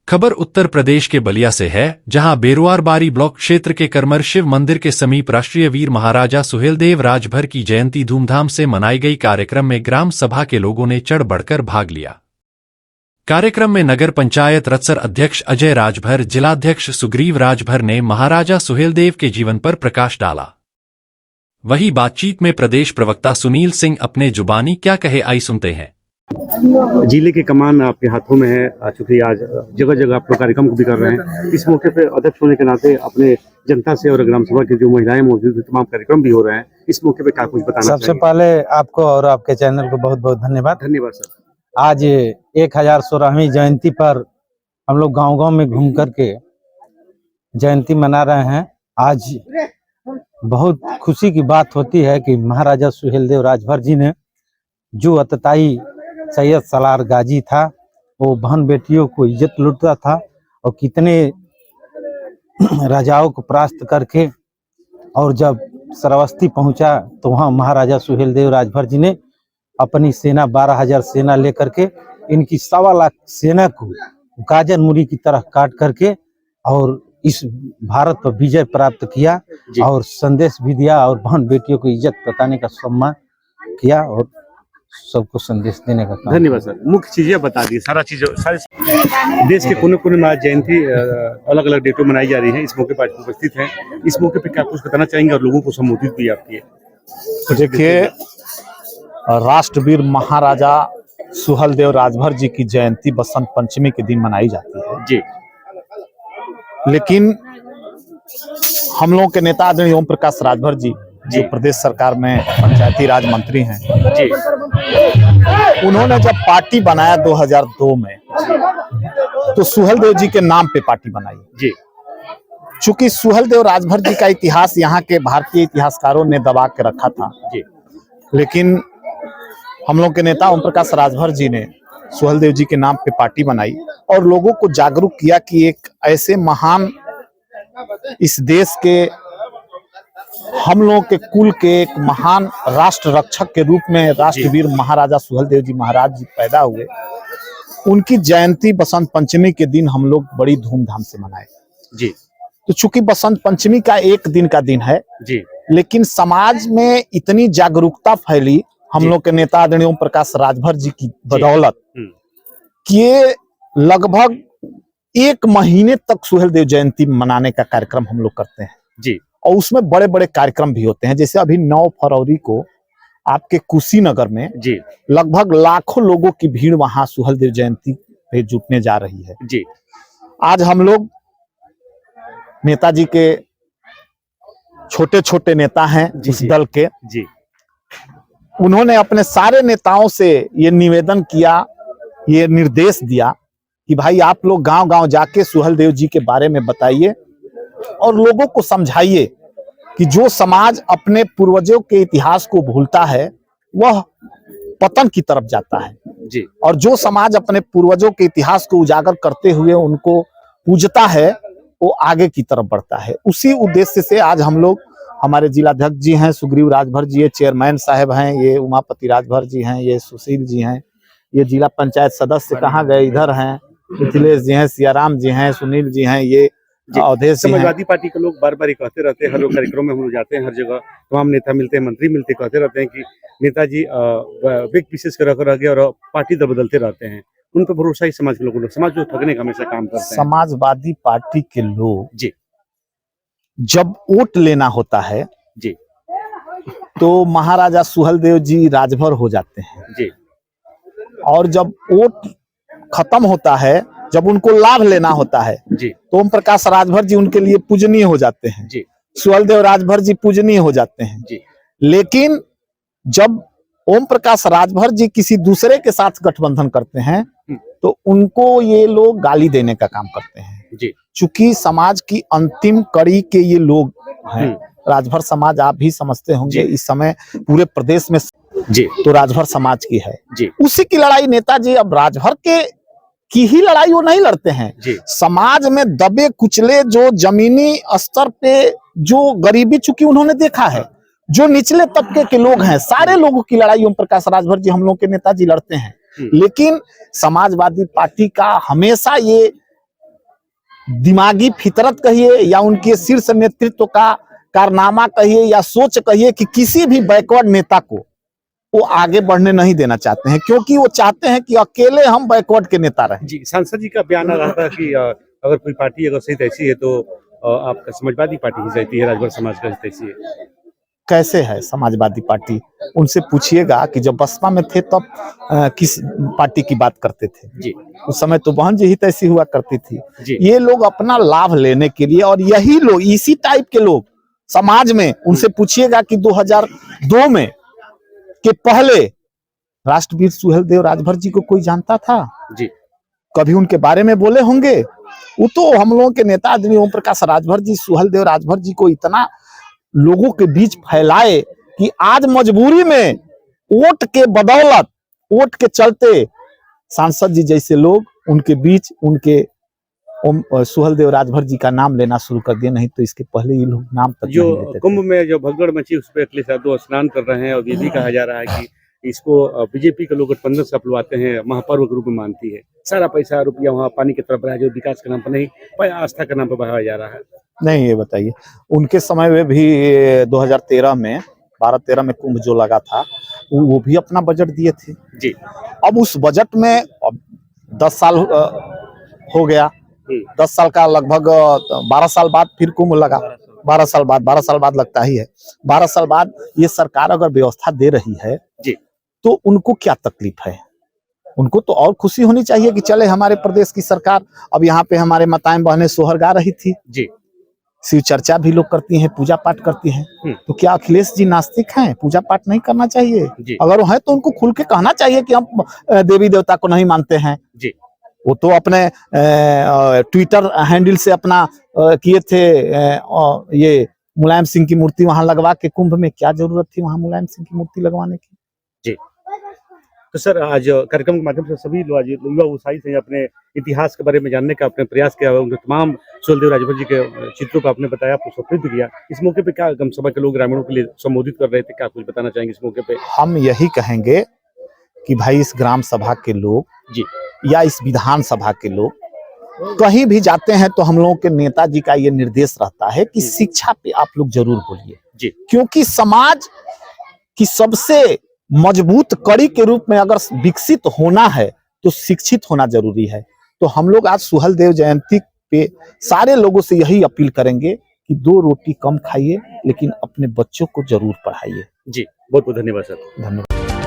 खबर उत्तर प्रदेश के बलिया से है, जहां बेरुआरबारी ब्लॉक क्षेत्र के करमर शिव मंदिर के समीप राष्ट्रीय वीर महाराजा सुहेलदेव राजभर की जयंती धूमधाम से मनाई गई। कार्यक्रम में ग्राम सभा के लोगों ने चढ़ बढ़कर भाग लिया। कार्यक्रम में नगर पंचायत रतसर अध्यक्ष अजय राजभर, जिलाध्यक्ष सुग्रीव राजभर ने महाराजा सुहेलदेव के जीवन पर प्रकाश डाला। वहीं बातचीत में प्रदेश प्रवक्ता सुनील सिंह अपने जुबानी क्या कहे, आई सुनते हैं। जिले की कमान आपके हाथों में है, चूंकि आज जगह जगह आप लोग कार्यक्रम को भी कर रहे हैं। इस मौके पे अध्यक्ष होने के नाते अपने जनता से और ग्राम सभा की जो महिलाएं मौजूद हैं, तमाम कार्यक्रम भी हो रहे हैं। इस मौके पे क्या कुछ बताना चाहिए? सबसे पहले आपको और आपके चैनल को बहुत बहुत धन्यवाद। धन्यवाद सर। आज 1016वीं जयंती पर हम लोग गांव-गांव में घूम करके जयंती मना रहे हैं। आज बहुत खुशी की बात होती है कि महाराजा सुहेलदेव राजभर जी ने, जो अतताई सैयद सलार गाजी था, वो बहन बेटियों को इज्जत लूटता था और कितने राजाओं को परास्त करके, और जब श्रावस्ती पहुंचा तो वहां महाराजा सुहेलदेव राजभर जी ने अपनी सेना 12,000 सेना लेकर के इनकी 1.25 लाख सेना को गाजर मुरी की तरह काट करके और इस भारत पर विजय प्राप्त किया और संदेश भी दिया और बहन बेटियों को इज्जत बताने का सम्मान किया और सबको संदेश देने का काम। धन्यवाद सर। मुख्य चीजें बता दी, सारे देश के कोने कोने में आज जयंती अलग अलग डेटों मनाई जा रही है। इस मौके पर उपस्थित हैं, इस मौके पर क्या कुछ बताना चाहेंगे और लोगों को संबोधित भी आप किए? देखिए, राष्ट्रवीर महाराजा सुहेलदेव राजभर जी की जयंती बसंत पंचमी के दिन मनाई जाती है जी, लेकिन हम लोगों के नेता आदरणीय ओम प्रकाश राजभर जी, जो प्रदेश सरकार में पंचायती राज मंत्री हैं जी, उन्होंने जब पार्टी बनाया 2002 में, तो सुहेलदेव जी के नाम पे पार्टी बनाई जी। चूंकि सुहेलदेव राजभर जी का इतिहास यहाँ के भारतीय इतिहासकारों ने दबा के रखा था जी, लेकिन हम लोग के नेता ओम प्रकाश राजभर जी ने सुहेलदेव जी के नाम पे पार्टी बनाई और लोगों को जागरूक किया कि एक ऐसे महान, इस देश के, हम लोग के कुल के एक महान राष्ट्र रक्षक के रूप में राष्ट्रवीर महाराजा सुहेलदेव जी महाराज जी पैदा हुए। उनकी जयंती बसंत पंचमी के दिन हम लोग बड़ी धूमधाम से मनाए जी। तो चूंकि बसंत पंचमी का एक दिन का दिन है जी, लेकिन समाज में इतनी जागरूकता फैली हम लोग के नेता आदरणीय ओम प्रकाश राजभर जी की बदौलत कि ये लगभग 1 महीने तक सुहेलदेव जयंती मनाने का कार्यक्रम हम लोग करते हैं जी। और उसमें बड़े बड़े कार्यक्रम भी होते हैं। जैसे अभी 9 फरवरी को आपके कुशीनगर में जी, लगभग लाखों लोगों की भीड़ वहां सुहेलदेव जयंती पे जुटने जा रही है जी। आज हम लोग नेताजी के छोटे छोटे नेता हैं इस दल के जी, उन्होंने अपने सारे नेताओं से ये निवेदन किया, ये निर्देश दिया कि भाई आप लोग गांव गांव जाके सुहेलदेव जी के बारे में बताइए और लोगों को समझाइए कि जो समाज अपने पूर्वजों के इतिहास को भूलता है वह पतन की तरफ जाता है जी, और जो समाज अपने पूर्वजों के इतिहास को उजागर करते हुए उनको पूजता है वो आगे की तरफ बढ़ता है। उसी उद्देश्य से आज हम लोग, हमारे जिलाध्यक्ष जी हैं सुग्रीव राजभर जी, ये चेयरमैन साहब हैं, ये उमापति राजभर जी हैं, ये सुशील जी हैं, ये जिला पंचायत सदस्य कहाँ गए, इधर हैं, मिथिलेश जी हैं, सियाराम जी हैं, सुनील जी हैं, ये अवधेश जी हैं। समाजवादी पार्टी के लोग बार बार कहते रहते हैं, हर लोग कार्यक्रम में हम लोग जाते हैं, हर जगह तमाम नेता मिलते हैं, मंत्री मिलते, कहते रहते हैं कि नेताजी व्यक्ति विशेष कर रह गए और पार्टी दल बदलते रहते हैं। उन पर भरोसा ही समाज के लोगों ने, समाज को ठगने का हमेशा काम करते हैं। समाजवादी पार्टी के लोग जी, जब वोट लेना होता है जी, तो महाराजा सुहेलदेव जी राजभर हो जाते हैं जी, और जब वोट खत्म होता है, जब उनको लाभ लेना होता है जी, तो ओम प्रकाश राजभर जी उनके लिए पूजनीय हो जाते हैं जी, सुहेलदेव राजभर जी पूजनीय हो जाते हैं जी। लेकिन जब ओम प्रकाश राजभर जी किसी दूसरे के साथ गठबंधन करते हैं तो उनको ये लोग गाली देने का काम करते हैं जी। चूंकि समाज की अंतिम कड़ी के ये लोग हैं। राजभर समाज आप भी समझते होंगे इस समय पूरे प्रदेश में जी, तो राजभर समाज की है जी, उसी की लड़ाई नेताजी अब राजभर के की ही लड़ाई वो नहीं लड़ते हैं जी। समाज में दबे कुचले जो जमीनी स्तर पे जो गरीबी, चूंकि उन्होंने देखा है, जो निचले तबके के लोग हैं, सारे लोगों की लड़ाई ओम प्रकाश राजभर जी, हम लोग के नेताजी लड़ते हैं। लेकिन समाजवादी पार्टी का हमेशा ये दिमागी फितरत कहिए या उनके शीर्ष नेतृत्व का कारनामा कहिए या सोच कहिए कि किसी भी बैकवर्ड नेता को वो आगे बढ़ने नहीं देना चाहते हैं, क्योंकि वो चाहते हैं कि अकेले हम बैकवर्ड के नेता रहें। जी, सांसद जी का बयान आ रहा था कि अगर कोई पार्टी अगर सही ऐसी है तो आपका समाजवादी पार्टी ही रहती है, राजभर समाज का ऐसी है। कैसे है समाजवादी पार्टी? उनसे पूछिएगा कि जब बसपा में थे तब किस पार्टी की बात करते थे। जी, उस समय तो बहन जी ही तैसी हुआ करती थी। जी। ये लोग अपना लाभ लेने के लिए, और यही लोग, इसी टाइप के लोग समाज में, उनसे पूछिएगा कि 2002 में के पहले राष्ट्रवीर सुहेलदेव राजभर जी को कोई जानता था? जी, कभी उनके बारे में बोले होंगे? वो तो हम लोगों के नेता आदरणीय ओम प्रकाश राजभर जी, सुहेलदेव राजभर जी को इतना लोगों के बीच फैलाए कि आज मजबूरी में वोट के बदौलत, वोट के चलते सांसद जी जैसे लोग उनके बीच, उनके सुहेलदेव राजभर जी का नाम लेना शुरू कर दिए। नहीं तो इसके पहले ये लोग नाम तक नहीं जो लेते थे। कुंभ में जो भगदड़ मची उस पर अखिलेश यादव स्नान कर रहे हैं और ये भी कहा जा रहा है कि इसको बीजेपी के लोग गठबंधन से अपलवाते हैं, महापर्व के रूप में मानती है। सारा पैसा रुपया वहाँ पानी की तरफ बहाया, जो विकास के नाम पर नहीं, पर आस्था के नाम पर बहाया जा रहा है। नहीं, ये बताइए, उनके समय में भी 2013 में 12-13 में कुंभ जो लगा था, वो भी अपना बजट दिए थे। जी, अब उस बजट में अब 10 साल हो गया, 10 साल का लगभग 12 साल बाद फिर कुंभ लगा। 12 साल बाद लगता ही है। 12 साल बाद ये सरकार अगर व्यवस्था दे रही है जी, तो उनको क्या तकलीफ है? उनको तो और खुशी होनी चाहिए कि चले हमारे प्रदेश की सरकार। अब यहाँ पे हमारे माताएं बहनें सोहर गा रही थी, जी, शिव चर्चा भी लोग करती हैं, पूजा पाठ करती हैं। तो क्या अखिलेश जी नास्तिक हैं? पूजा पाठ नहीं करना चाहिए? जी। अगर वो है तो उनको खुल के कहना चाहिए कि हम देवी देवता को नहीं मानते हैं। जी, वो तो अपने ट्विटर हैंडल से अपना किए थे, ये मुलायम सिंह की मूर्ति वहां लगवा के। कुंभ में क्या जरूरत थी वहां मुलायम सिंह की मूर्ति लगवाने की? जी। तो सर, आज कार्यक्रम के माध्यम से सभी लोग आज युवा उत्साही से अपने इतिहास के बारे में जानने का अपने प्रयास किया, उनके तमाम सुहेलदेव राजभर जी के चित्रों को आपने बताया, पुष्पित किया। इस मौके पे क्या गम सभा के लोग ग्रामीणों के लिए संबोधित कर रहे थे, क्या कुछ बताना चाहेंगे इस मौके पे? हम यही कहेंगे कि भाई इस ग्राम सभा के लोग जी, या इस विधान सभा के लोग कहीं भी जाते हैं तो हम लोगों के नेताजी का ये निर्देश रहता है कि शिक्षा पे आप लोग जरूर बोलिए। जी, क्योंकि समाज की सबसे मजबूत कड़ी के रूप में अगर विकसित होना है तो शिक्षित होना जरूरी है। तो हम लोग आज सुहेलदेव जयंती पे सारे लोगों से यही अपील करेंगे कि 2 रोटी कम खाइए, लेकिन अपने बच्चों को जरूर पढ़ाइए। जी, बहुत बहुत धन्यवाद सर। धन्यवाद।